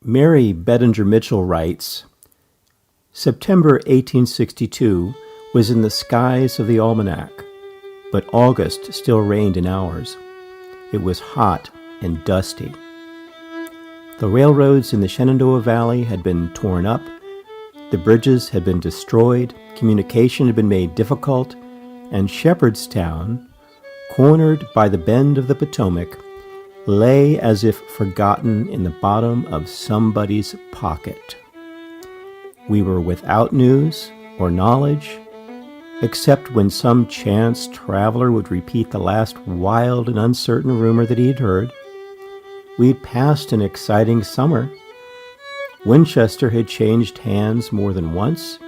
Mary Bedinger Mitchell writes, September 1862 was in the skies of the almanac, but August still reigned in ours. It was hot and dusty. The railroads in the Shenandoah Valley had been torn up, the bridges had been destroyed, communication had been made difficult, and Shepherdstown, cornered by the bend of the Potomac, lay as if forgotten in the bottom of somebody's pocket. We were without news or knowledge, except when some chance traveler would repeat the last wild and uncertain rumor that he had heard. We'd passed an exciting summer. Winchester had changed hands more than once.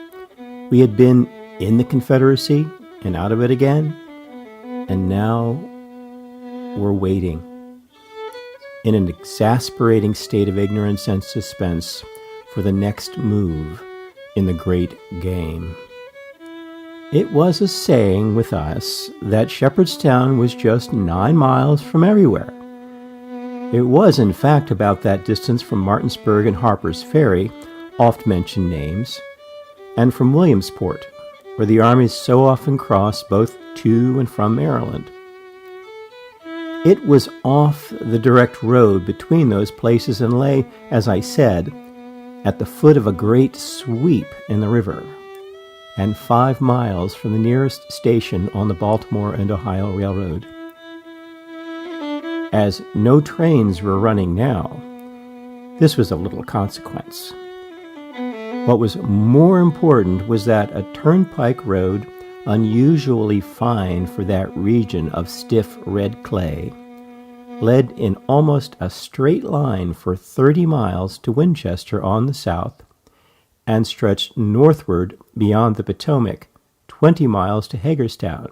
We had been in the Confederacy and out of it again, and now we're waiting, in an exasperating state of ignorance and suspense, for the next move in the great game. It was a saying with us that Shepherdstown was just 9 miles from everywhere. It was, in fact, about that distance from Martinsburg and Harper's Ferry, oft-mentioned names, and from Williamsport, where the armies so often crossed both to and from Maryland. It was off the direct road between those places and lay, as I said, at the foot of a great sweep in the river, and 5 miles from the nearest station on the Baltimore and Ohio Railroad. As no trains were running now, this was of little consequence. What was more important was that a turnpike road, unusually fine for that region of stiff red clay, led in almost a straight line for 30 miles to Winchester on the south, and stretched northward beyond the Potomac 20 miles to Hagerstown.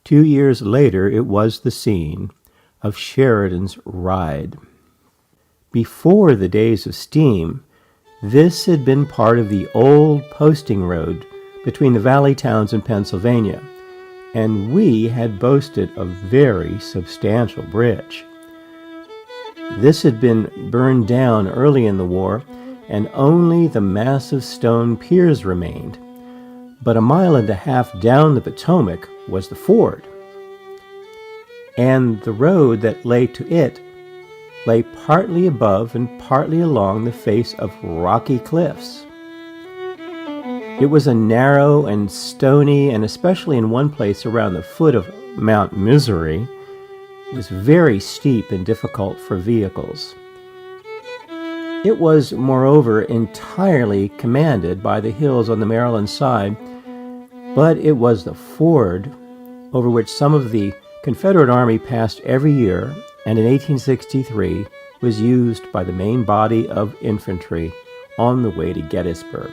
2 years later, it was the scene of Sheridan's Ride. Before the days of steam, this had been part of the old posting road between the valley towns in Pennsylvania, and we had boasted a very substantial bridge. This had been burned down early in the war, and only the massive stone piers remained. But 1.5 miles down the Potomac was the ford, and the road that lay to it lay partly above and partly along the face of rocky cliffs. It was a narrow and stony, and especially in one place around the foot of Mount Misery, it was very steep and difficult for vehicles. It was, moreover, entirely commanded by the hills on the Maryland side, but it was the ford over which some of the Confederate Army passed every year, and in 1863 was used by the main body of infantry on the way to Gettysburg.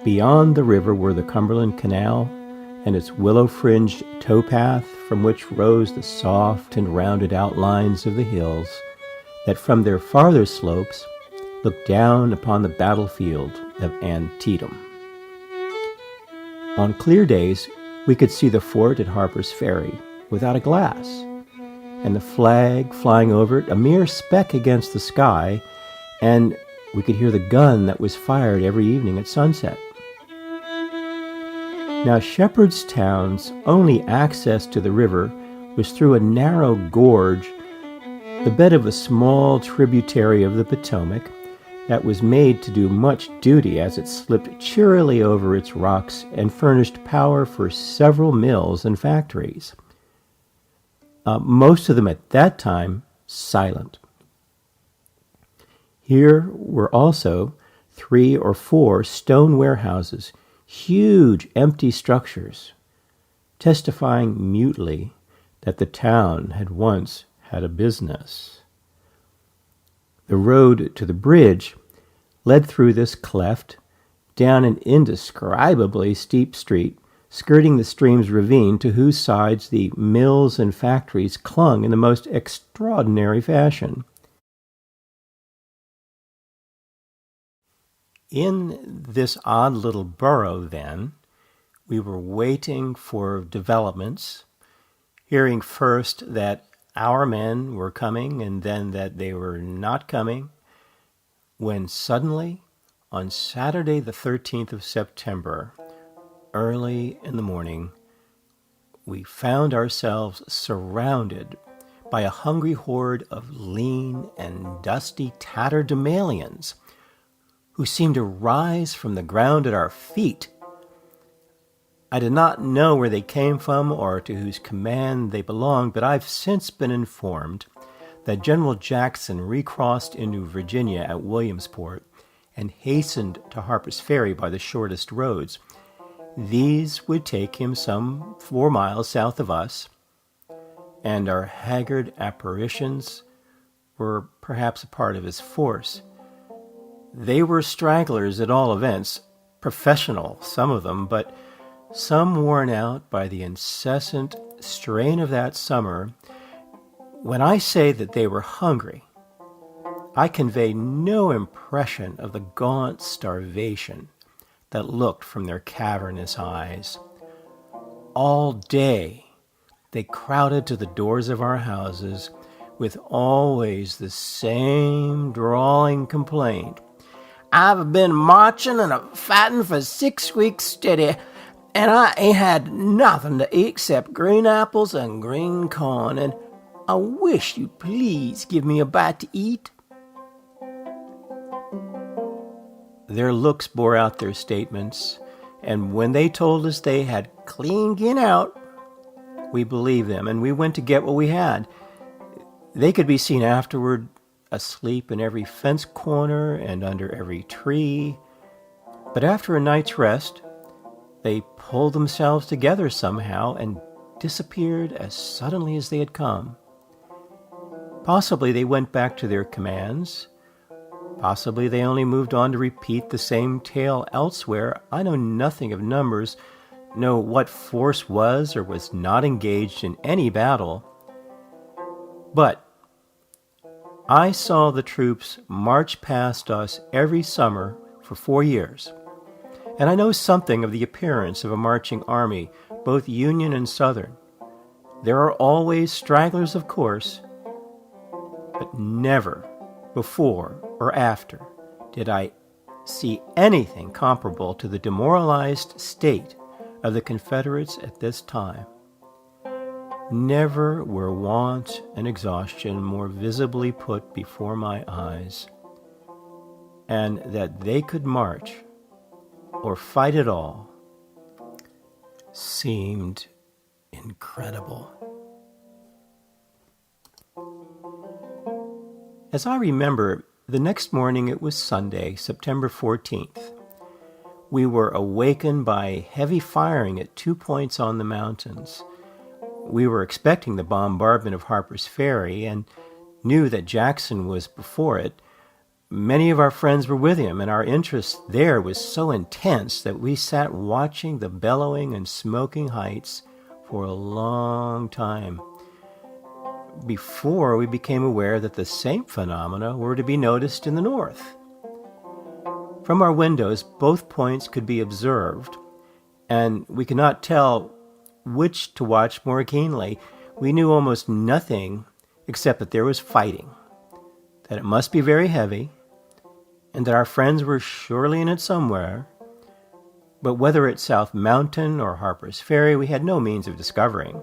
Beyond the river were the Cumberland Canal and its willow-fringed towpath, from which rose the soft and rounded outlines of the hills that from their farther slopes looked down upon the battlefield of Antietam. On clear days, we could see the fort at Harper's Ferry without a glass, and the flag flying over it, a mere speck against the sky, and we could hear the gun that was fired every evening at sunset. Now, Shepherdstown's only access to the river was through a narrow gorge, the bed of a small tributary of the Potomac, that was made to do much duty as it slipped cheerily over its rocks and furnished power for several mills and factories. Most of them at that time silent. Here were also 3 or 4 stone warehouses, huge empty structures, testifying mutely that the town had once had a business. The road to the bridge led through this cleft, down an indescribably steep street, skirting the stream's ravine, to whose sides the mills and factories clung in the most extraordinary fashion. In this odd little borough, then, we were waiting for developments, hearing first that our men were coming and then that they were not coming, when suddenly, on Saturday the 13th of September, early in the morning, we found ourselves surrounded by a hungry horde of lean and dusty tatterdemalions who seemed to rise from the ground at our feet. I did not know where they came from or to whose command they belonged, but I've since been informed that General Jackson recrossed into Virginia at Williamsport and hastened to Harper's Ferry by the shortest roads. These would take him some 4 miles south of us, and our haggard apparitions were perhaps a part of his force. They were stragglers at all events, professional, some of them, but some worn out by the incessant strain of that summer. When I say that they were hungry, I convey no impression of the gaunt starvation that looked from their cavernous eyes. All day they crowded to the doors of our houses with always the same drawling complaint. "I've been marching and fighting for 6 weeks steady, and I ain't had nothing to eat except green apples and green corn, and I wish you'd please give me a bite to eat." Their looks bore out their statements, and when they told us they had clean gin out, we believed them, and we went to get what we had. They could be seen afterward asleep in every fence corner and under every tree, but after a night's rest, they pulled themselves together somehow and disappeared as suddenly as they had come. Possibly they went back to their commands. Possibly they only moved on to repeat the same tale elsewhere. I know nothing of numbers, know what force was or was not engaged in any battle. But I saw the troops march past us every summer for 4 years, and I know something of the appearance of a marching army, both Union and Southern. There are always stragglers, of course, but never before or after did I see anything comparable to the demoralized state of the Confederates at this time. Never were want and exhaustion more visibly put before my eyes, and that they could march or fight at all seemed incredible. As I remember, the next morning it was Sunday, September 14th. We were awakened by heavy firing at 2 points on the mountains. We were expecting the bombardment of Harper's Ferry and knew that Jackson was before it. Many of our friends were with him, and our interest there was so intense that we sat watching the bellowing and smoking heights for a long time before we became aware that the same phenomena were to be noticed in the north. From our windows, both points could be observed, and we could not tell which to watch more keenly. We knew almost nothing except that there was fighting, that it must be very heavy, and that our friends were surely in it somewhere. But whether at South Mountain or Harper's Ferry, we had no means of discovering.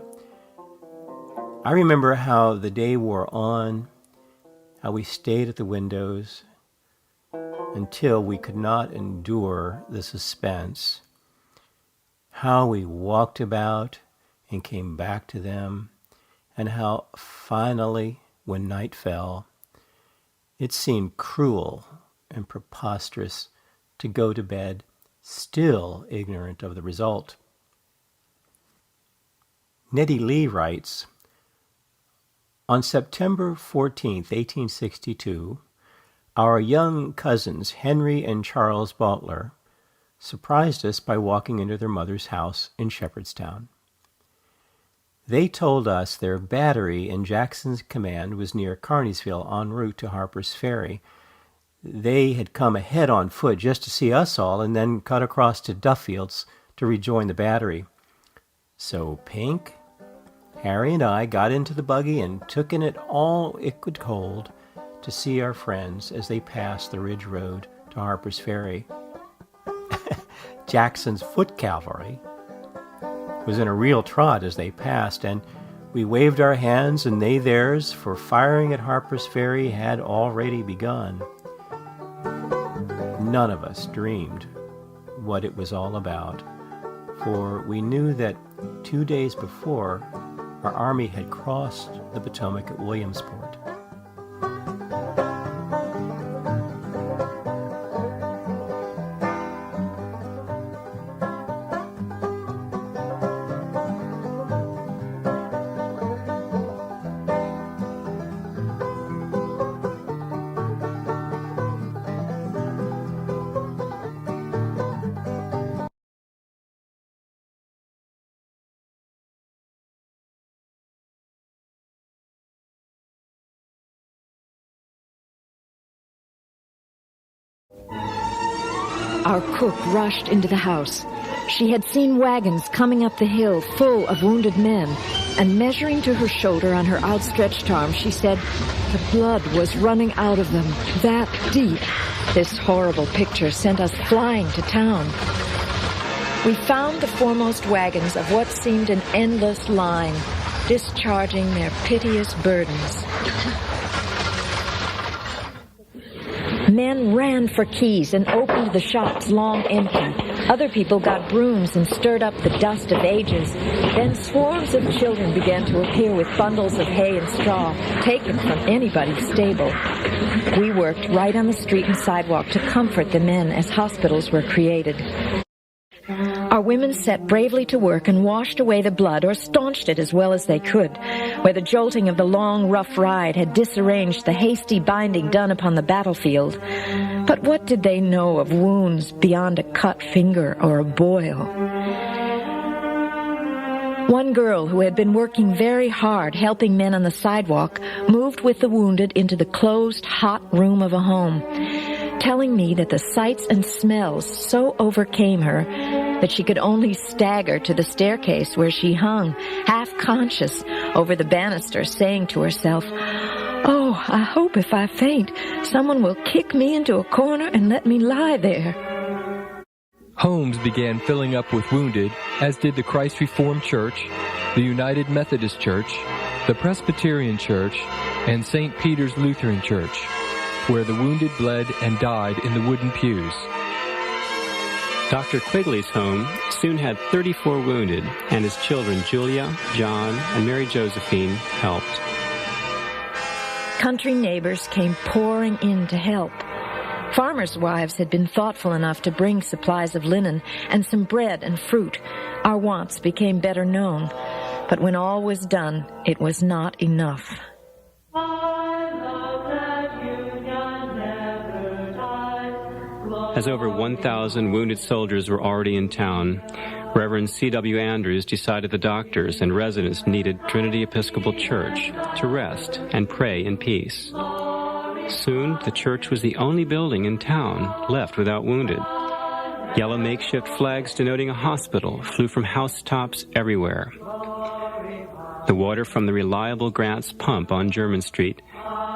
I remember how the day wore on, how we stayed at the windows until we could not endure the suspense, how we walked about and came back to them, and how finally, when night fell, it seemed cruel and preposterous to go to bed still ignorant of the result. Nettie Lee writes, on September 14, 1862, our young cousins Henry and Charles Baltler surprised us by walking into their mother's house in Shepherdstown. They told us their battery in Jackson's command was near Carneysville en route to Harper's Ferry. They had come ahead on foot just to see us all and then cut across to Duffields to rejoin the battery. So Pink, Harry, and I got into the buggy and took in it all it could hold to see our friends as they passed the Ridge Road to Harper's Ferry. Jackson's foot cavalry was in a real trot as they passed, and we waved our hands and they theirs, for firing at Harper's Ferry had already begun. None of us dreamed what it was all about, for we knew that 2 days before, our army had crossed the Potomac at Williamsport. Our cook rushed into the house. She had seen wagons coming up the hill full of wounded men, and measuring to her shoulder on her outstretched arm, she said the blood was running out of them that deep. This horrible picture sent us flying to town. We found the foremost wagons of what seemed an endless line, discharging their piteous burdens. Men ran for keys and opened the shops long empty. Other people got brooms and stirred up the dust of ages. Then swarms of children began to appear with bundles of hay and straw, taken from anybody's stable. We worked right on the street and sidewalk to comfort the men as hospitals were created. Our women set bravely to work and washed away the blood, or staunched it as well as they could, where the jolting of the long, rough ride had disarranged the hasty binding done upon the battlefield. But what did they know of wounds beyond a cut finger or a boil? One girl who had been working very hard helping men on the sidewalk moved with the wounded into the closed, hot room of a home, telling me that the sights and smells so overcame her that she could only stagger to the staircase where she hung, half-conscious, over the banister, saying to herself, "Oh, I hope if I faint, someone will kick me into a corner and let me lie there." Homes began filling up with wounded, as did the Christ Reformed Church, the United Methodist Church, the Presbyterian Church, and St. Peter's Lutheran Church, where the wounded bled and died in the wooden pews. Dr. Quigley's home soon had 34 wounded, and his children Julia, John, and Mary Josephine helped. Country neighbors came pouring in to help. Farmers' wives had been thoughtful enough to bring supplies of linen and some bread and fruit. Our wants became better known, but when all was done, it was not enough. As over 1,000 wounded soldiers were already in town, Rev C.W. Andrews decided the doctors and residents needed Trinity Episcopal Church to rest and pray in peace. Soon, the church was the only building in town left without wounded. Yellow makeshift flags denoting a hospital flew from housetops everywhere. The water from the reliable Grant's pump on German Street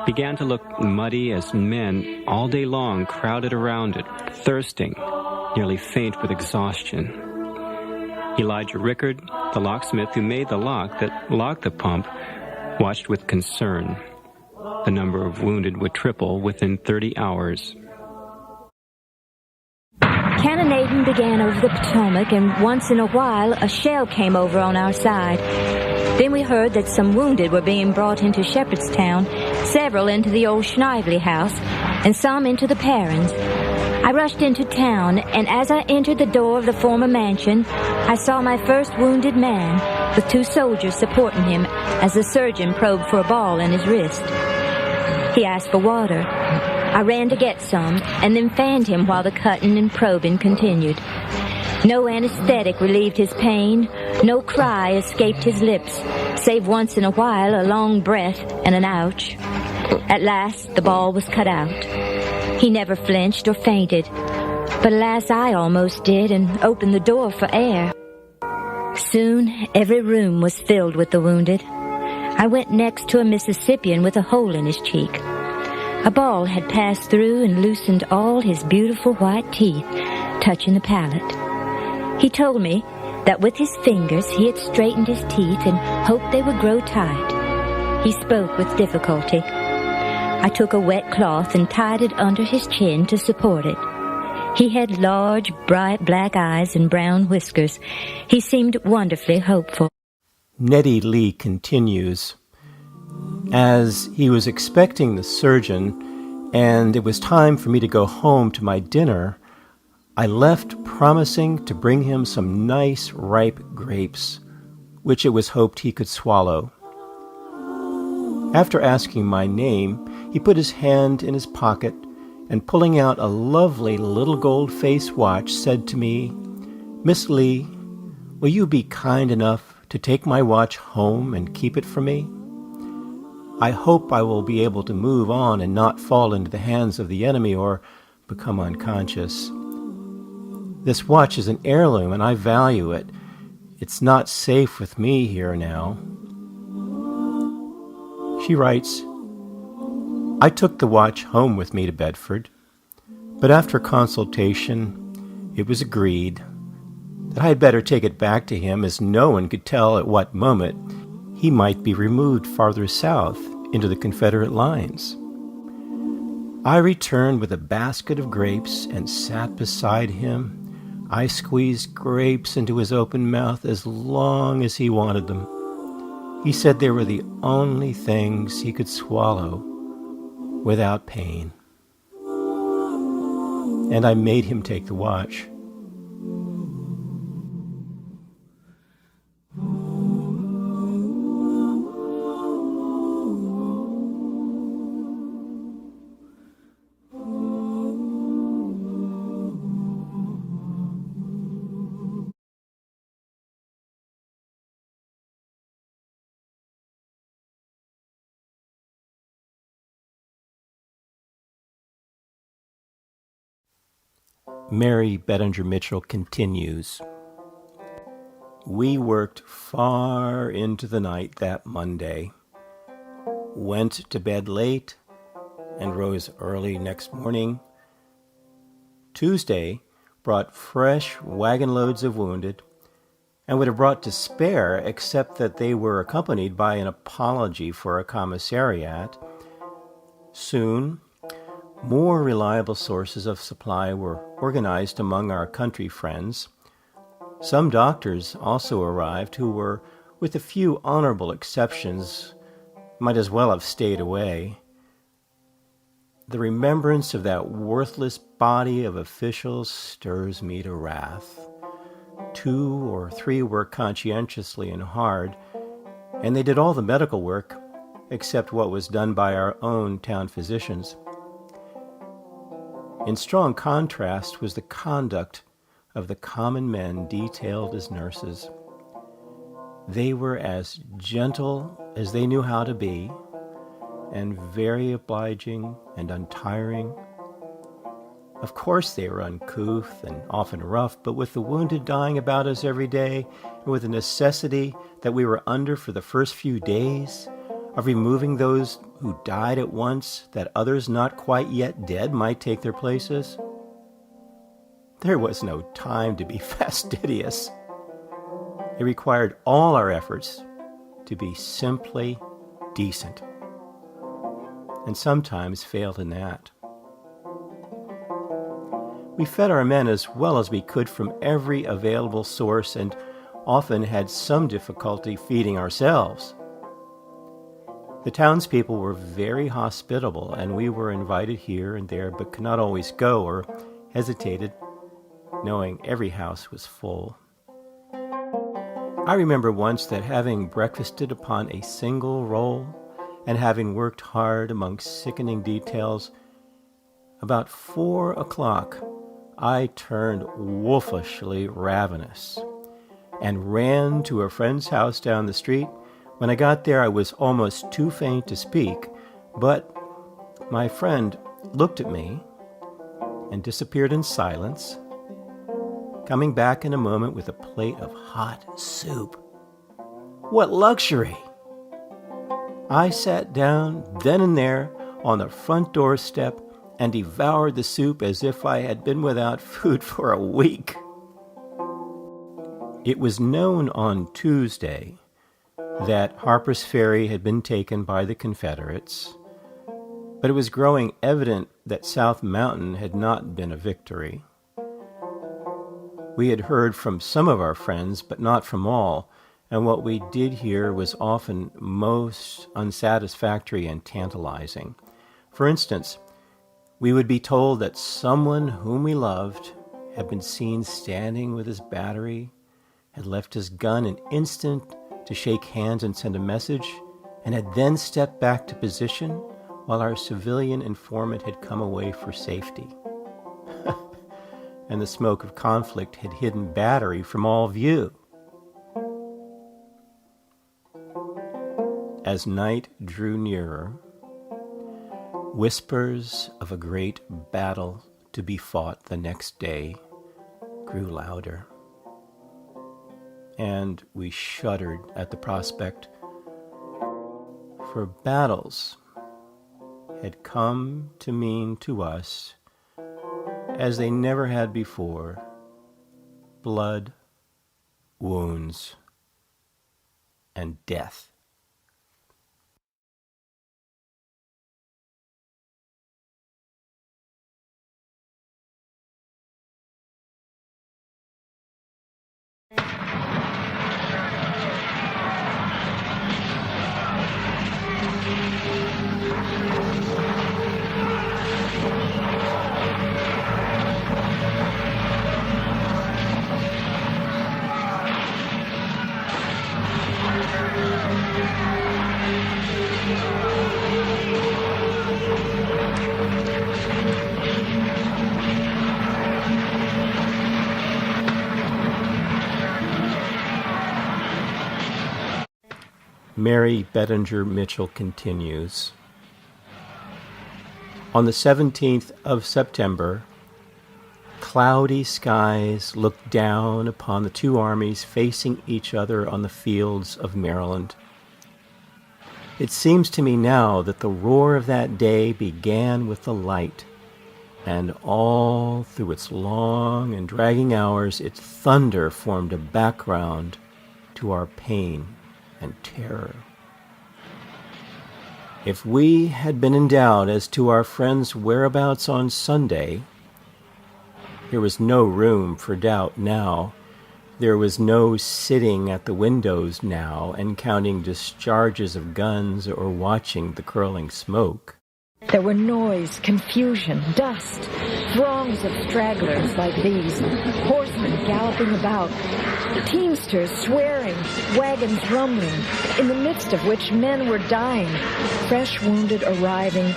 began to look muddy as men all day long crowded around it, thirsting, nearly faint with exhaustion. Elijah Rickard, the locksmith who made the lock that locked the pump, watched with concern. The number of wounded would triple within 30 hours. Cannonading began over the Potomac, and once in a while a shell came over on our side. Then we heard that some wounded were being brought into Shepherdstown, several into the old Schnively house, and some into the Perrins. I rushed into town, and as I entered the door of the former mansion, I saw my first wounded man, with 2 soldiers supporting him as the surgeon probed for a ball in his wrist. He asked for water. I ran to get some, and then fanned him while the cutting and probing continued. No anesthetic relieved his pain. No cry escaped his lips, save once in a while a long breath and an ouch. At last, the ball was cut out. He never flinched or fainted, but alas, I almost did and opened the door for air. Soon, every room was filled with the wounded. I went next to a Mississippian with a hole in his cheek. A ball had passed through and loosened all his beautiful white teeth, touching the palate. He told me that with his fingers he had straightened his teeth and hoped they would grow tight. He spoke with difficulty. I took a wet cloth and tied it under his chin to support it. He had large, bright black eyes and brown whiskers. He seemed wonderfully hopeful. Nettie Lee continues. As he was expecting the surgeon, and it was time for me to go home to my dinner, I left promising to bring him some nice ripe grapes, which it was hoped he could swallow. After asking my name, he put his hand in his pocket and, pulling out a lovely little gold face watch, said to me, "Miss Lee, will you be kind enough to take my watch home and keep it for me? I hope I will be able to move on and not fall into the hands of the enemy or become unconscious. This watch is an heirloom and I value it. It's not safe with me here now." She writes, "I took the watch home with me to Bedford, but after consultation, it was agreed that I had better take it back to him, as no one could tell at what moment he might be removed farther south into the Confederate lines. I returned with a basket of grapes and sat beside him. I squeezed grapes into his open mouth as long as he wanted them. He said they were the only things he could swallow without pain. And I made him take the watch. Mary Bettinger Mitchell continues. We worked far into the night that Monday, went to bed late, and rose early next morning. Tuesday brought fresh wagon loads of wounded, and would have brought to spare except that they were accompanied by an apology for a commissariat. Soon, more reliable sources of supply were organized among our country friends. Some doctors also arrived who were, with a few honorable exceptions, might as well have stayed away. The remembrance of that worthless body of officials stirs me to wrath. 2 or 3 worked conscientiously and hard, and they did all the medical work except what was done by our own town physicians. In strong contrast was the conduct of the common men detailed as nurses. They were as gentle as they knew how to be, and very obliging and untiring. Of course they were uncouth and often rough, but with the wounded dying about us every day, and with the necessity that we were under for the first few days of removing those who died at once, that others not quite yet dead might take their places, There was no time to be fastidious. It required all our efforts to be simply decent, and sometimes failed in that. We fed our men as well as we could from every available source and often had some difficulty feeding ourselves. The townspeople were very hospitable, and we were invited here and there but could not always go or hesitated, knowing every house was full. I remember once that having breakfasted upon a single roll and having worked hard among sickening details, about 4 o'clock I turned wolfishly ravenous and ran to a friend's house down the street. When I got there, I was almost too faint to speak, but my friend looked at me and disappeared in silence, coming back in a moment with a plate of hot soup. What luxury! I sat down then and there on the front doorstep and devoured the soup as if I had been without food for a week. It was known on Tuesday that Harper's Ferry had been taken by the Confederates, but it was growing evident that South Mountain had not been a victory. We had heard from some of our friends, but not from all, and what we did hear was often most unsatisfactory and tantalizing. For instance, we would be told that someone whom we loved had been seen standing with his battery, had left his gun an instant to shake hands and send a message, and had then stepped back to position while our civilian informant had come away for safety. And the smoke of conflict had hidden battery from all view. As night drew nearer, whispers of a great battle to be fought the next day grew louder, and we shuddered at the prospect, for battles had come to mean to us, as they never had before, blood, wounds, and death. Mary Bettinger Mitchell continues. On the 17th of September, cloudy skies looked down upon the two armies facing each other on the fields of Maryland. It seems to me now that the roar of that day began with the light, and all through its long and dragging hours, its thunder formed a background to our pain and terror. If we had been in doubt as to our friends' whereabouts on Sunday, there was no room for doubt now. There was no sitting at the windows now and counting discharges of guns or watching the curling smoke. There were noise, confusion, dust, throngs of stragglers like these, horsemen galloping about, teamsters swearing, wagons rumbling, in the midst of which men were dying, fresh wounded arriving,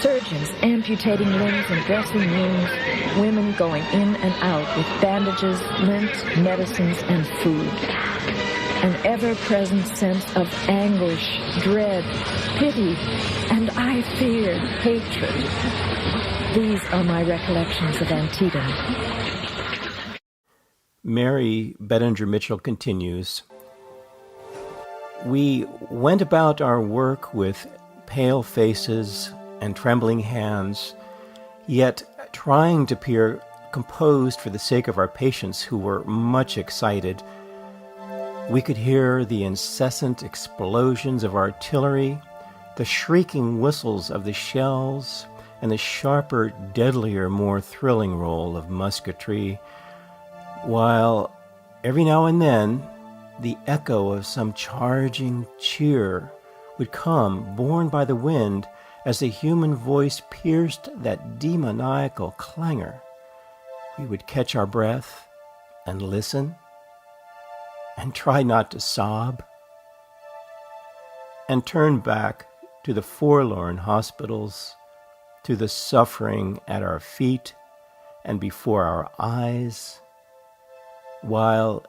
surgeons amputating limbs and dressing wounds, women going in and out with bandages, lint, medicines, and food. An ever-present sense of anguish, dread, pity, and I fear hatred. These are my recollections of Antietam. Mary Bettinger Mitchell continues, we went about our work with pale faces and trembling hands, yet trying to peer composed for the sake of our patients who were much excited. We could hear the incessant explosions of artillery, the shrieking whistles of the shells, and the sharper, deadlier, more thrilling roll of musketry, while every now and then the echo of some charging cheer would come, borne by the wind, as the human voice pierced that demoniacal clangor. We would catch our breath and listen and try not to sob and turn back to the forlorn hospitals, to the suffering at our feet and before our eyes, while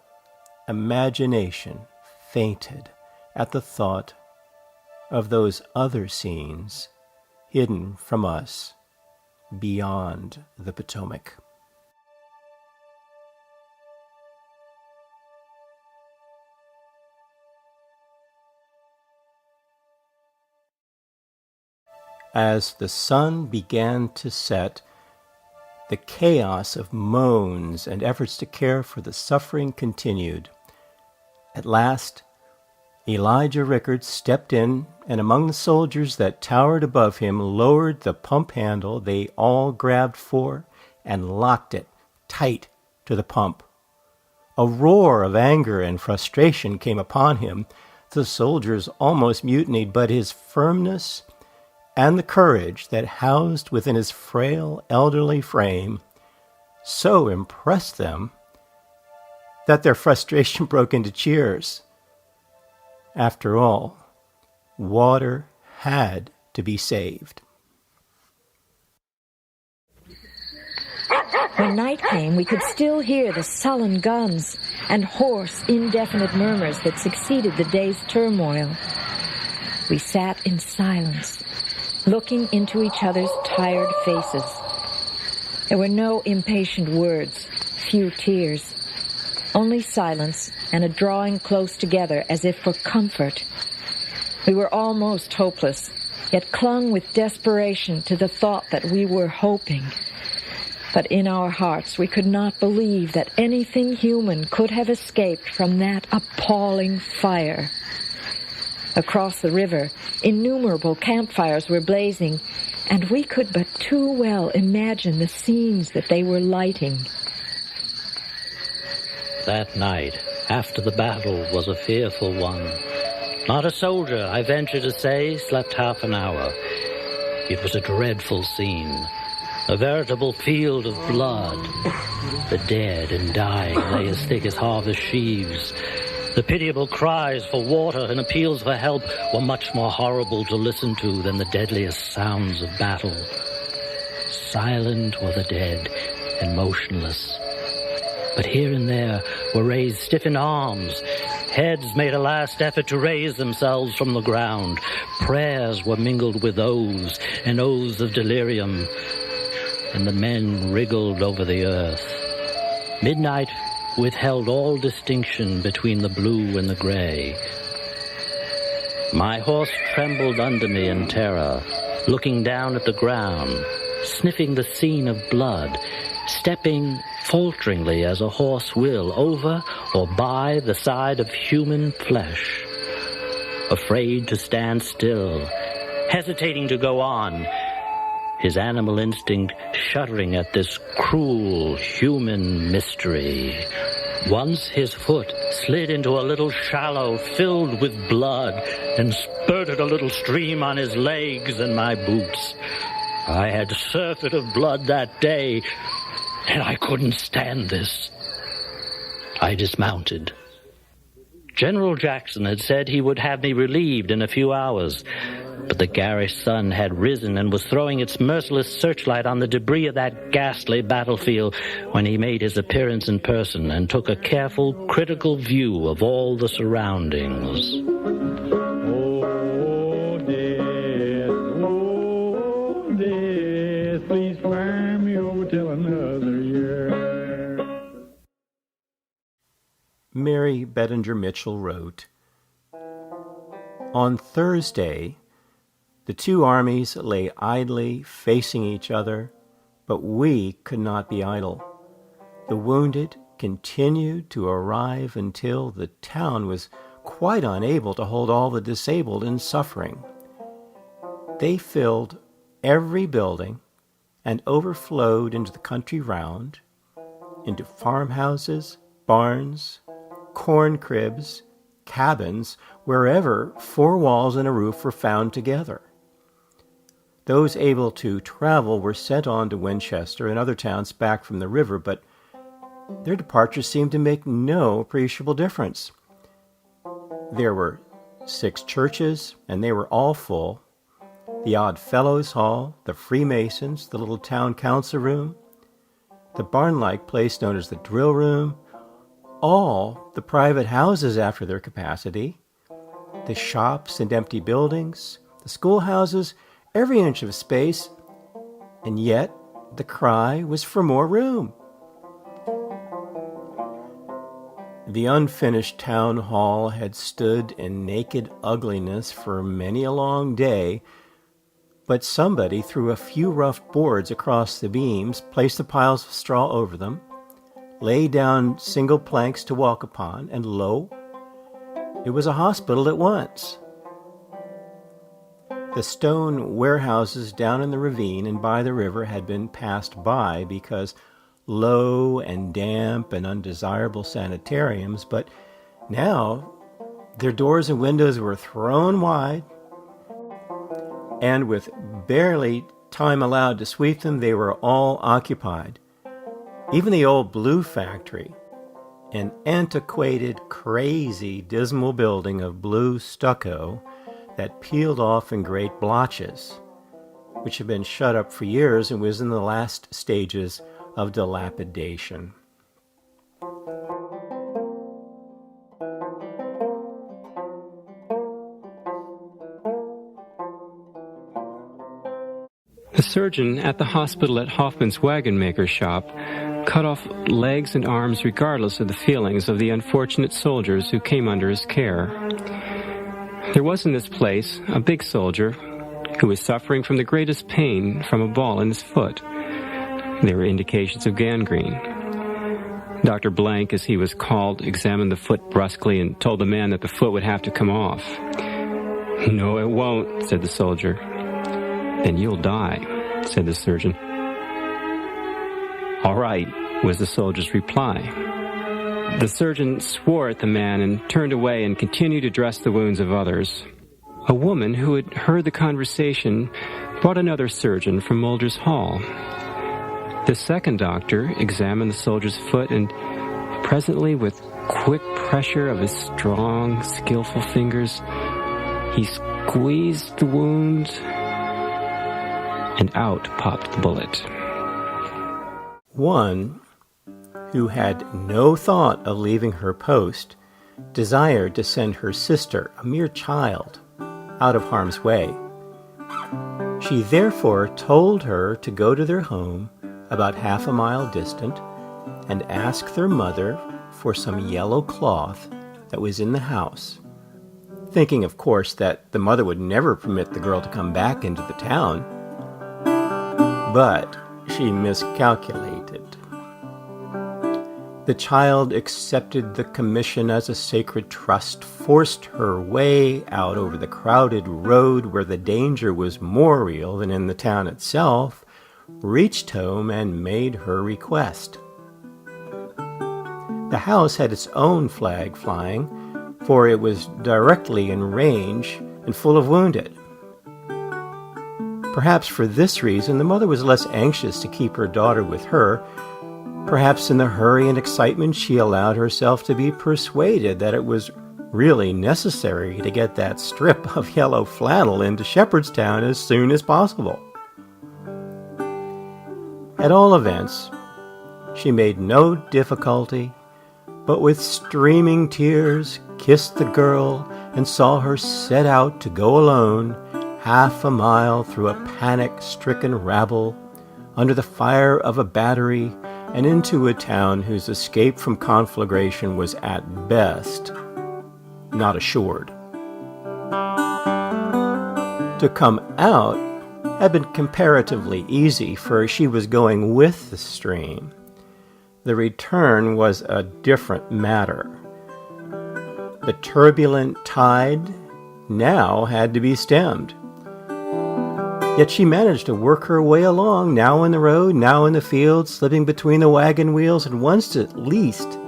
imagination fainted at the thought of those other scenes hidden from us beyond the Potomac. As the sun began to set, the chaos of moans and efforts to care for the suffering continued. At last, Elijah Rickards stepped in, and among the soldiers that towered above him lowered the pump handle they all grabbed for and locked it tight to the pump. A roar of anger and frustration came upon him. The soldiers almost mutinied, but his firmness and the courage that housed within his frail, elderly frame so impressed them that their frustration broke into cheers. After all, water had to be saved. When night came, we could still hear the sullen guns and hoarse, indefinite murmurs that succeeded the day's turmoil. We sat in silence, looking into each other's tired faces. There were no impatient words, few tears, only silence and a drawing close together as if for comfort. We were almost hopeless, yet clung with desperation to the thought that we were hoping. But in our hearts we could not believe that anything human could have escaped from that appalling fire. Across the river, innumerable campfires were blazing, and we could but too well imagine the scenes that they were lighting. That night, after the battle, was a fearful one. Not a soldier, I venture to say, slept half an hour. It was a dreadful scene, a veritable field of blood. The dead and dying lay as thick as harvest sheaves. The pitiable cries for water and appeals for help were much more horrible to listen to than the deadliest sounds of battle. Silent were the dead and motionless. But here and there were raised stiffened arms. Heads made a last effort to raise themselves from the ground. Prayers were mingled with oaths and oaths of delirium. And the men wriggled over the earth. Midnight withheld all distinction between the blue and the gray. My horse trembled under me in terror, looking down at the ground, sniffing the scene of blood, stepping falteringly as a horse will over or by the side of human flesh, afraid to stand still, hesitating to go on, his animal instinct shuddering at this cruel human mystery. Once his foot slid into a little shallow filled with blood and spurted a little stream on his legs and my boots. I had surfeit of blood that day, and I couldn't stand this. I dismounted. General Jackson had said he would have me relieved in a few hours, but the garish sun had risen and was throwing its merciless searchlight on the debris of that ghastly battlefield when he made his appearance in person and took a careful, critical view of all the surroundings. Oh, death, please fire me over till another year. Mary Bedinger Mitchell wrote, "On Thursday, the two armies lay idly facing each other, but we could not be idle. The wounded continued to arrive until the town was quite unable to hold all the disabled and suffering. They filled every building and overflowed into the country round, into farmhouses, barns, corn cribs, cabins, wherever 4 walls and a roof were found together. Those able to travel were sent on to Winchester and other towns back from the river, but their departure seemed to make no appreciable difference. There were 6 churches, and they were all full. The Odd Fellows Hall, the Freemasons, the little town council room, the barn-like place known as the drill room, all the private houses after their capacity, the shops and empty buildings, the schoolhouses, every inch of space, and yet the cry was for more room. The unfinished town hall had stood in naked ugliness for many a long day, but somebody threw a few rough boards across the beams, placed the piles of straw over them, laid down single planks to walk upon, and lo, it was a hospital at once. The stone warehouses down in the ravine and by the river had been passed by because low and damp and undesirable sanitariums, but now their doors and windows were thrown wide, and with barely time allowed to sweep them, they were all occupied. Even the old Blue Factory, an antiquated, crazy, dismal building of blue stucco that peeled off in great blotches, which had been shut up for years and was in the last stages of dilapidation. The surgeon at the hospital at Hoffman's wagon maker's shop cut off legs and arms regardless of the feelings of the unfortunate soldiers who came under his care. There was in this place a big soldier who was suffering from the greatest pain from a ball in his foot. There were indications of gangrene. Dr. Blank, as he was called, examined the foot brusquely and told the man that the foot would have to come off. "No, it won't," said the soldier. "Then you'll die," said the surgeon. "All right," was the soldier's reply. The surgeon swore at the man and turned away and continued to dress the wounds of others. A woman who had heard the conversation brought another surgeon from Mulder's Hall. The second doctor examined the soldier's foot, and presently, with quick pressure of his strong, skillful fingers, he squeezed the wound, and out popped the bullet. One, who had no thought of leaving her post, desired to send her sister, a mere child, out of harm's way. She therefore told her to go to their home about half a mile distant and ask their mother for some yellow cloth that was in the house, thinking, of course, that the mother would never permit the girl to come back into the town. But she miscalculated. The child accepted the commission as a sacred trust, forced her way out over the crowded road where the danger was more real than in the town itself, reached home and made her request. The house had its own flag flying, for it was directly in range and full of wounded. Perhaps for this reason, the mother was less anxious to keep her daughter with her. Perhaps in the hurry and excitement, she allowed herself to be persuaded that it was really necessary to get that strip of yellow flannel into Shepherdstown as soon as possible. At all events, she made no difficulty, but with streaming tears kissed the girl and saw her set out to go alone half a mile through a panic-stricken rabble, under the fire of a battery, and into a town whose escape from conflagration was at best not assured. To come out had been comparatively easy, for she was going with the stream. the return was a different matter. The turbulent tide now had to be stemmed. Yet she managed to work her way along, now in the road, now in the field, slipping between the wagon wheels, and once at least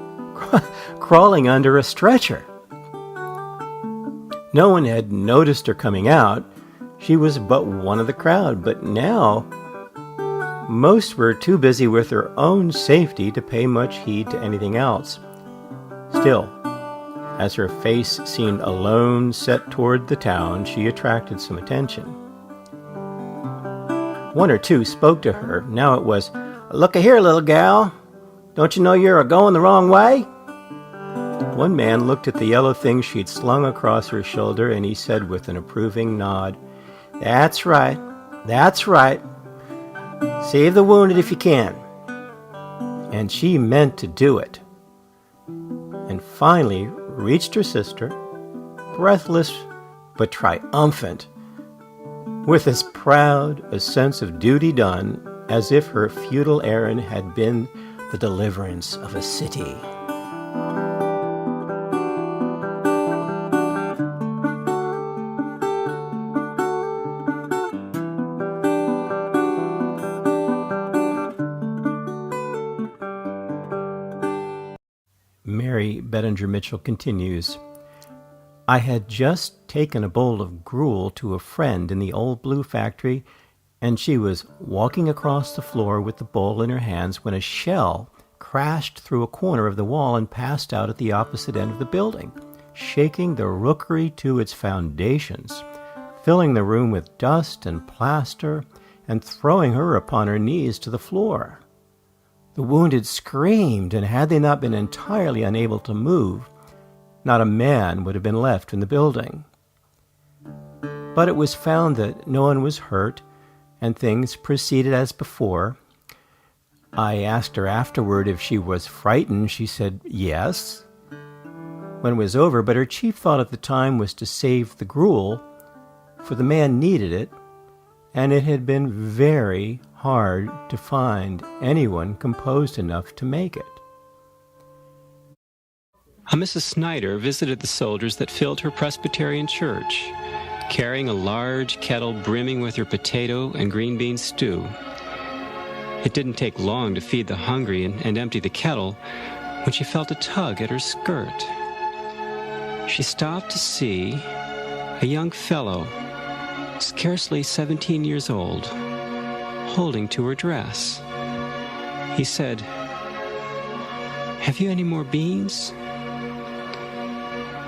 crawling under a stretcher. No one had noticed her coming out. She was but one of the crowd, but now most were too busy with their own safety to pay much heed to anything else. Still, as her face seemed alone set toward the town, she attracted some attention. One or two spoke to her. Now it was, "Look-a here, little gal. Don't you know you're a-going the wrong way?" One man looked at the yellow thing she'd slung across her shoulder, and he said with an approving nod, "That's right. That's right. Save the wounded if you can." And she meant to do it. And finally reached her sister, breathless but triumphant, with as proud a sense of duty done as if her futile errand had been the deliverance of a city. Mary Bettinger Mitchell continues, "I had just taken a bowl of gruel to a friend in the old blue factory, and she was walking across the floor with the bowl in her hands when a shell crashed through a corner of the wall and passed out at the opposite end of the building, shaking the rookery to its foundations, filling the room with dust and plaster, and throwing her upon her knees to the floor. The wounded screamed, and had they not been entirely unable to move, not a man would have been left in the building. But it was found that no one was hurt, and things proceeded as before. I asked her afterward if she was frightened. She said yes, when it was over, but her chief thought at the time was to save the gruel, for the man needed it, and it had been very hard to find anyone composed enough to make it. A Mrs. Snyder visited the soldiers that filled her Presbyterian church, carrying a large kettle brimming with her potato and green bean stew. It didn't take long to feed the hungry and empty the kettle when she felt a tug at her skirt. She stopped to see a young fellow, scarcely 17 years old, holding to her dress. He said, "Have you any more beans?"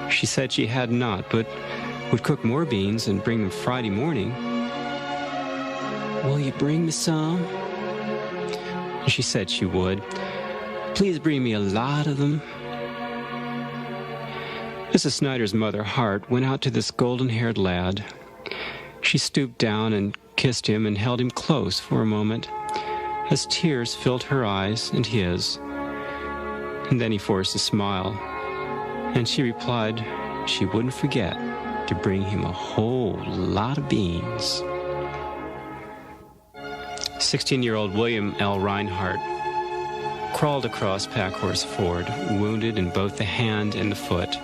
She said she had not, but would cook more beans and bring them Friday morning. "Will you bring me some?" She said she would. "Please bring me a lot of them." Mrs. Snyder's mother heart went out to this golden-haired lad. She stooped down and kissed him and held him close for a moment as tears filled her eyes and his. And then he forced a smile, and she replied she wouldn't forget to bring him a whole lot of beans. 16-year-old William L. Reinhardt crawled across Packhorse Ford, wounded in both the hand and the foot.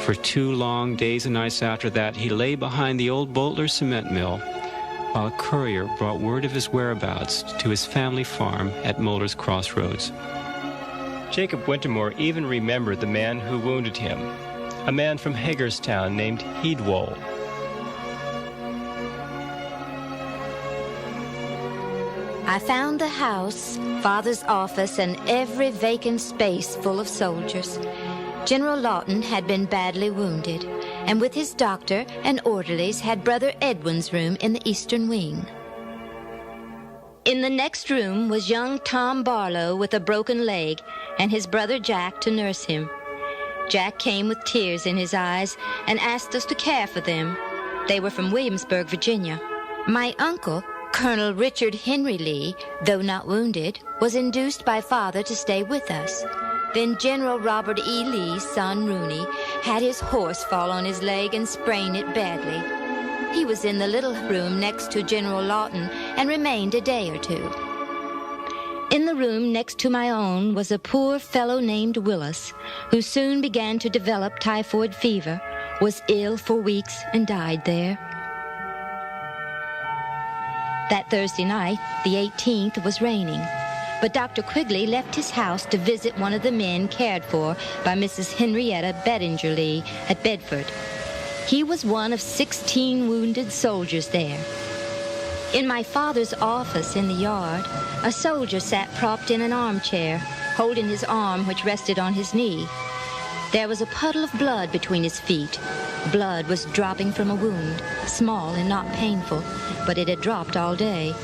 For 2 long days and nights after that, he lay behind the old Boltler cement mill, while a courier brought word of his whereabouts to his family farm at Mulder's Crossroads. Jacob Wintermore even remembered the man who wounded him, a man from Hagerstown named Heedwold. I found the house, Father's office, and every vacant space full of soldiers. General Lawton had been badly wounded, and with his doctor and orderlies had Brother Edwin's room in the eastern wing. In the next room was young Tom Barlow with a broken leg, and his brother Jack to nurse him. Jack came with tears in his eyes and asked us to care for them. They were from Williamsburg, Virginia. My uncle, Colonel Richard Henry Lee, though not wounded, was induced by Father to stay with us. Then General Robert E. Lee's son, Rooney, had his horse fall on his leg and sprain it badly. He was in the little room next to General Lawton and remained a day or two. In the room next to my own was a poor fellow named Willis, who soon began to develop typhoid fever, was ill for weeks, and died there. That Thursday night, the 18th, was raining, but Dr. Quigley left his house to visit one of the men cared for by Mrs. Henrietta Bettinger Lee at Bedford. He was one of 16 wounded soldiers there. In my father's office in the yard, a soldier sat propped in an armchair, holding his arm which rested on his knee. There was a puddle of blood between his feet. Blood was dropping from a wound, small and not painful, but it had dropped all day.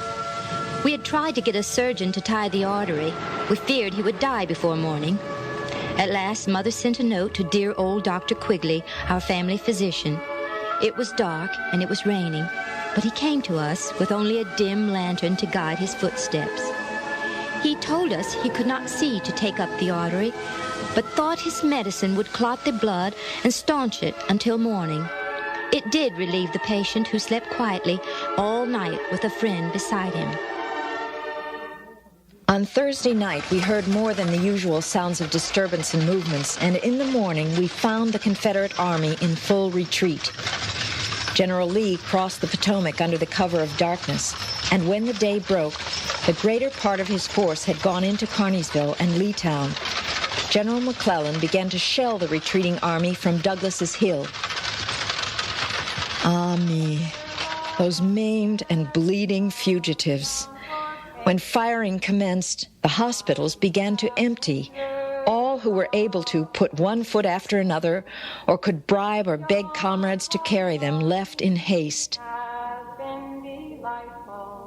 We had tried to get a surgeon to tie the artery. We feared he would die before morning. At last, Mother sent a note to dear old Dr. Quigley, our family physician. It was dark and it was raining, but he came to us with only a dim lantern to guide his footsteps. He told us he could not see to take up the artery, but thought his medicine would clot the blood and staunch it until morning. It did relieve the patient, who slept quietly all night with a friend beside him. On Thursday night, we heard more than the usual sounds of disturbance and movements, and in the morning we found the Confederate Army in full retreat. General Lee crossed the Potomac under the cover of darkness, and when the day broke, the greater part of his force had gone into Kearneysville and Leetown. General McClellan began to shell the retreating army from Douglas's Hill. Ah me, those maimed and bleeding fugitives. When firing commenced, the hospitals began to empty. All who were able to put one foot after another, or could bribe or beg comrades to carry them, left in haste.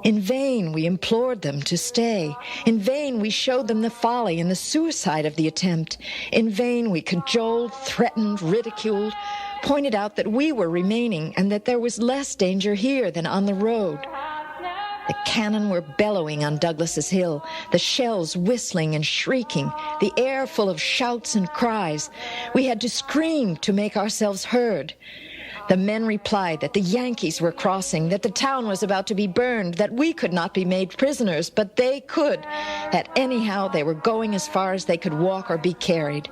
In vain we implored them to stay. In vain we showed them the folly and the suicide of the attempt. In vain we cajoled, threatened, ridiculed, pointed out that we were remaining and that there was less danger here than on the road. The cannon were bellowing on Douglas's Hill, the shells whistling and shrieking, the air full of shouts and cries. We had to scream to make ourselves heard. The men replied that the Yankees were crossing, that the town was about to be burned, that we could not be made prisoners, but they could, that anyhow they were going as far as they could walk or be carried.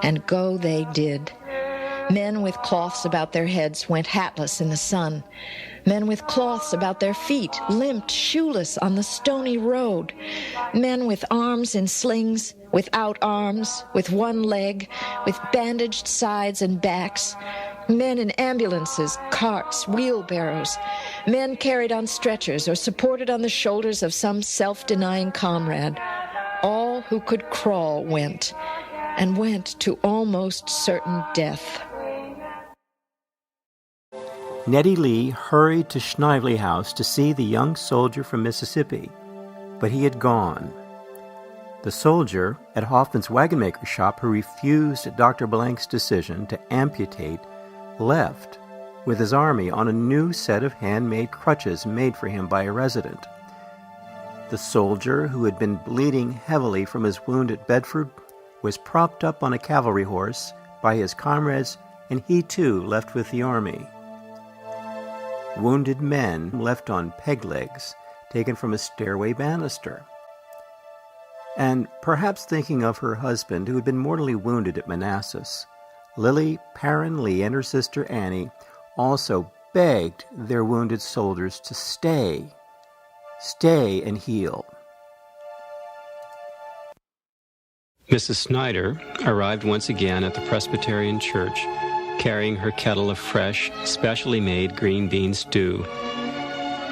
And go they did. Men with cloths about their heads went hatless in the sun. Men with cloths about their feet limped shoeless on the stony road. Men with arms in slings, without arms, with one leg, with bandaged sides and backs. Men in ambulances, carts, wheelbarrows. Men carried on stretchers or supported on the shoulders of some self-denying comrade. All who could crawl went, and went to almost certain death. Nettie Lee hurried to Snively House to see the young soldier from Mississippi, but he had gone. The soldier at Hoffman's wagon maker shop, who refused Dr. Blank's decision to amputate, left with his army on a new set of handmade crutches made for him by a resident. The soldier, who had been bleeding heavily from his wound at Bedford, was propped up on a cavalry horse by his comrades, and he too left with the army. Wounded men left on peg legs, taken from a stairway banister. And perhaps thinking of her husband, who had been mortally wounded at Manassas, Lily Perrin Lee and her sister Annie also begged their wounded soldiers to stay and heal. Mrs. Snyder arrived once again at the Presbyterian Church, carrying her kettle of fresh, specially made green bean stew,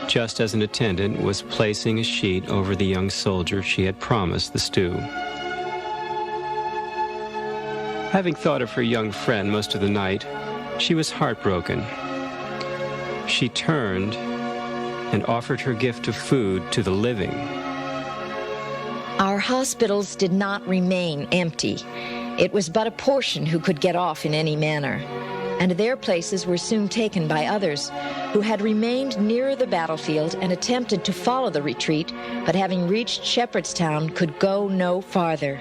just as an attendant was placing a sheet over the young soldier she had promised the stew. Having thought of her young friend most of the night, she was heartbroken. She turned and offered her gift of food to the living. Our hospitals did not remain empty. It was but a portion who could get off in any manner, and their places were soon taken by others who had remained nearer the battlefield and attempted to follow the retreat, but having reached Shepherdstown could go no farther.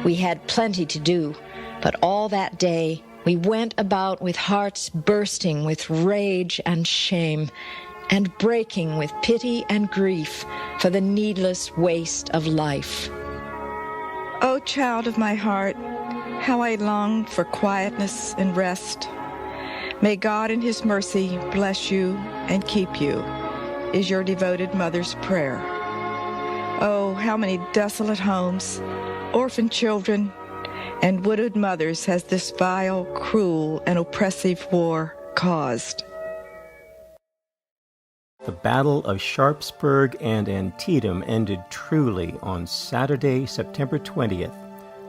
We had plenty to do, but all that day we went about with hearts bursting with rage and shame, and breaking with pity and grief for the needless waste of life. O child of my heart, how I long for quietness and rest. May God in His mercy bless you and keep you, is your devoted mother's prayer. Oh, how many desolate homes, orphan children, and widowed mothers has this vile, cruel, and oppressive war caused. The Battle of Sharpsburg and Antietam ended truly on Saturday, September 20th,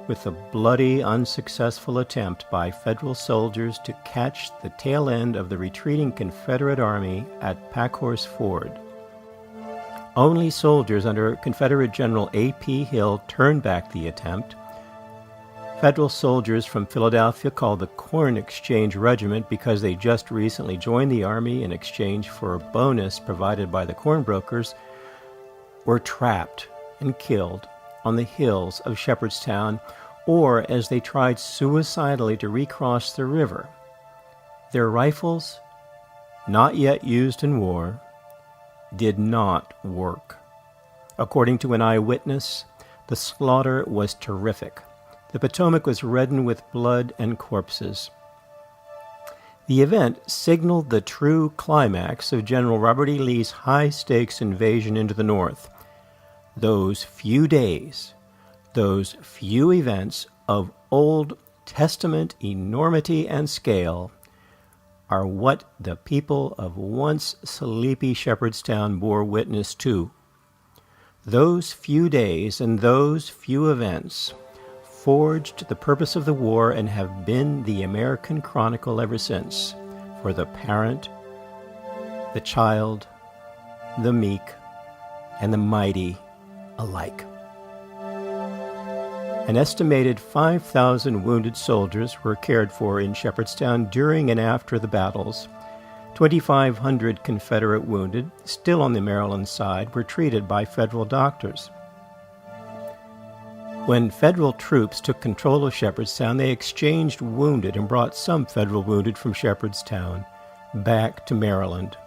with a bloody, unsuccessful attempt by Federal soldiers to catch the tail end of the retreating Confederate Army at Packhorse Ford. Only soldiers under Confederate General A.P. Hill turned back the attempt. Federal soldiers from Philadelphia, called the Corn Exchange Regiment because they just recently joined the Army in exchange for a bonus provided by the corn brokers, were trapped and killed on the hills of Shepherdstown, or as they tried suicidally to recross the river. Their rifles, not yet used in war, did not work. According to an eyewitness, the slaughter was terrific. The Potomac was reddened with blood and corpses. The event signaled the true climax of General Robert E. Lee's high-stakes invasion into the North. Those few days, those few events of Old Testament enormity and scale are what the people of once sleepy Shepherdstown bore witness to. Those few days and those few events forged the purpose of the war and have been the American chronicle ever since, for the parent, the child, the meek, and the mighty alike. An estimated 5,000 wounded soldiers were cared for in Shepherdstown during and after the battles. 2,500 Confederate wounded, still on the Maryland side, were treated by Federal doctors. When Federal troops took control of Shepherdstown, they exchanged wounded and brought some Federal wounded from Shepherdstown back to Maryland.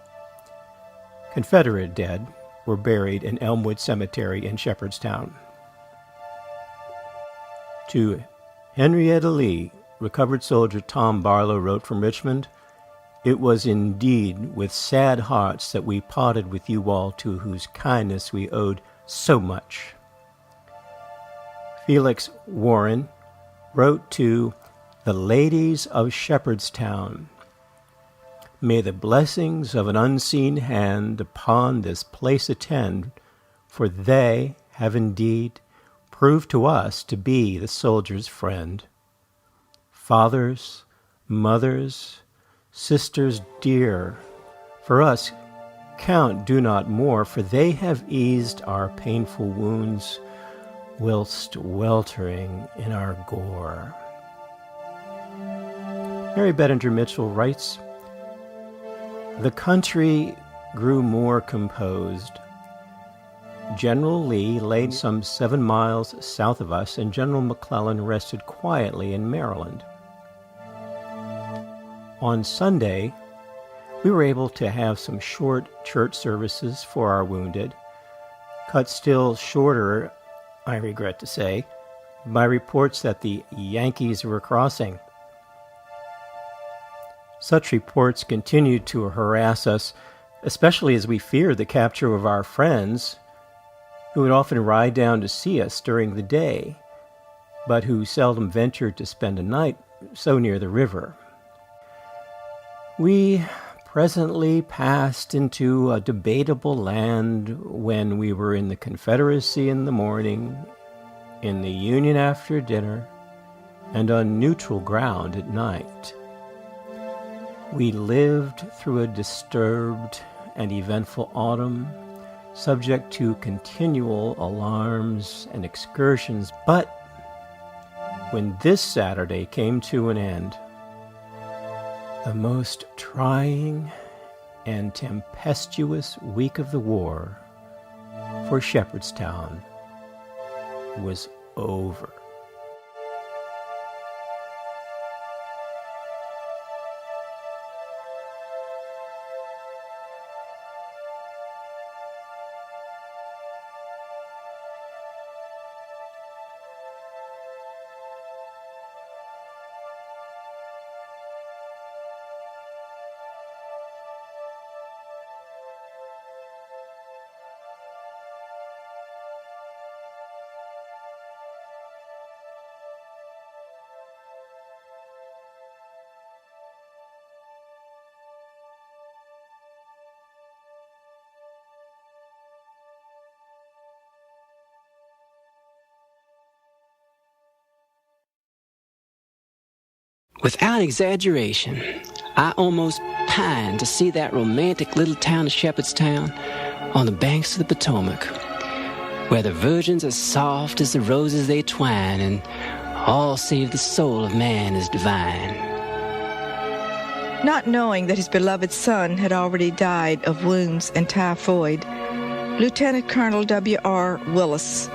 Confederate dead were buried in Elmwood Cemetery in Shepherdstown. To Henrietta Lee, recovered soldier Tom Barlow wrote from Richmond, "It was indeed with sad hearts that we parted with you all, to whose kindness we owed so much." Felix Warren wrote to the ladies of Shepherdstown, "May the blessings of an unseen hand upon this place attend, for they have indeed proved to us to be the soldier's friend. Fathers, mothers, sisters dear, for us count do not more, for they have eased our painful wounds, whilst weltering in our gore." Mary Bedinger Mitchell writes, "The country grew more composed. General Lee lay some 7 miles south of us, and General McClellan rested quietly in Maryland. On Sunday, we were able to have some short church services for our wounded, cut still shorter, I regret to say, by reports that the Yankees were crossing. Such reports continued to harass us, especially as we feared the capture of our friends, who would often ride down to see us during the day, but who seldom ventured to spend a night so near the river. We presently passed into a debatable land when we were in the Confederacy in the morning, in the Union after dinner, and on neutral ground at night. We lived through a disturbed and eventful autumn, subject to continual alarms and excursions, but when this Saturday came to an end, the most trying and tempestuous week of the war for Shepherdstown was over. Without exaggeration, I almost pine to see that romantic little town of Shepherdstown on the banks of the Potomac, where the virgins are soft as the roses they twine, and all save the soul of man is divine. Not knowing that his beloved son had already died of wounds and typhoid, Lieutenant Colonel W.R. Willis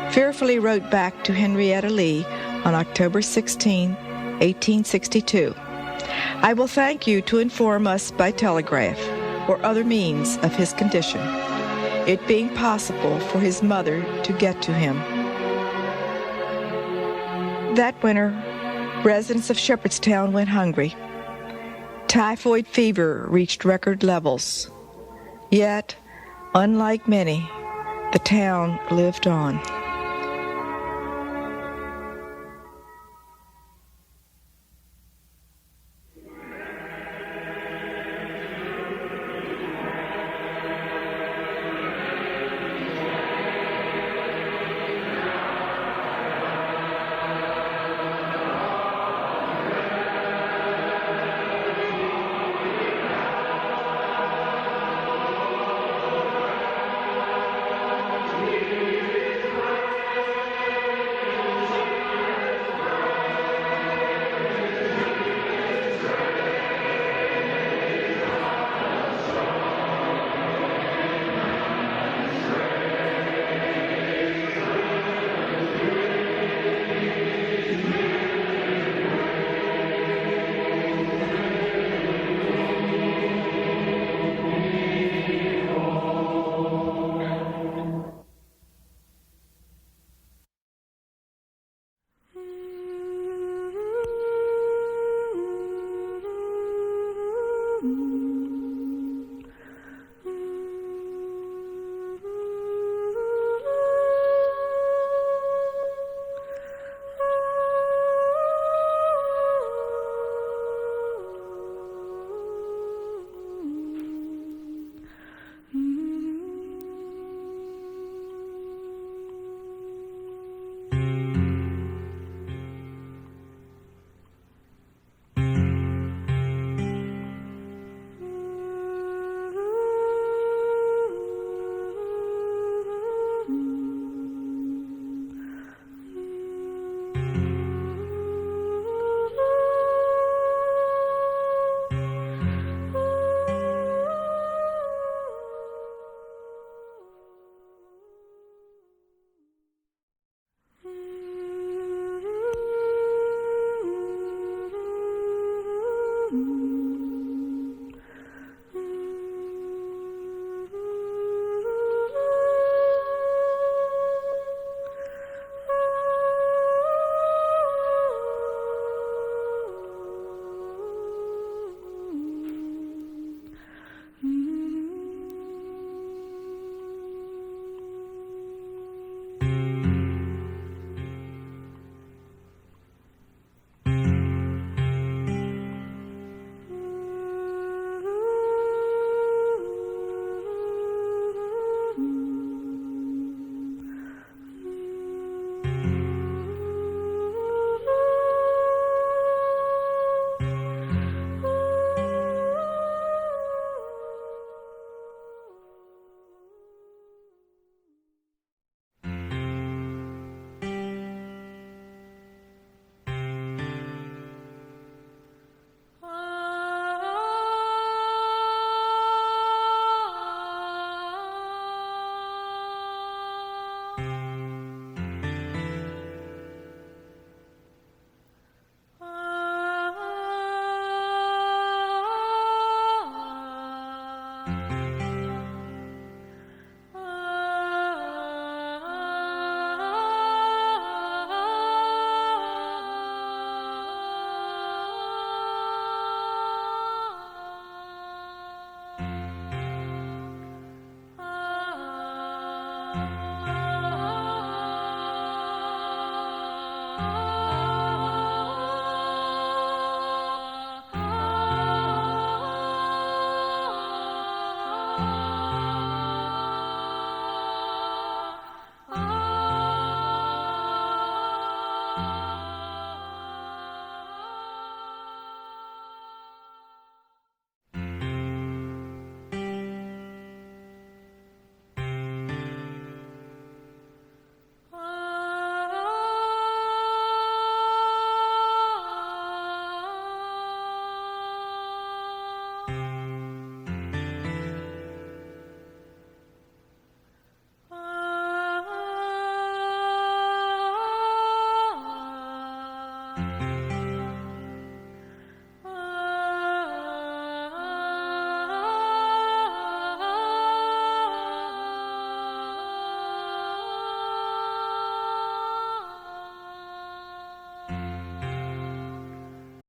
fearfully wrote back to Henrietta Lee on October 16, 1862, "I will thank you to inform us by telegraph or other means of his condition, it being possible for his mother to get to him." That winter, residents of Shepherdstown went hungry. Typhoid fever reached record levels. Yet, unlike many, the town lived on.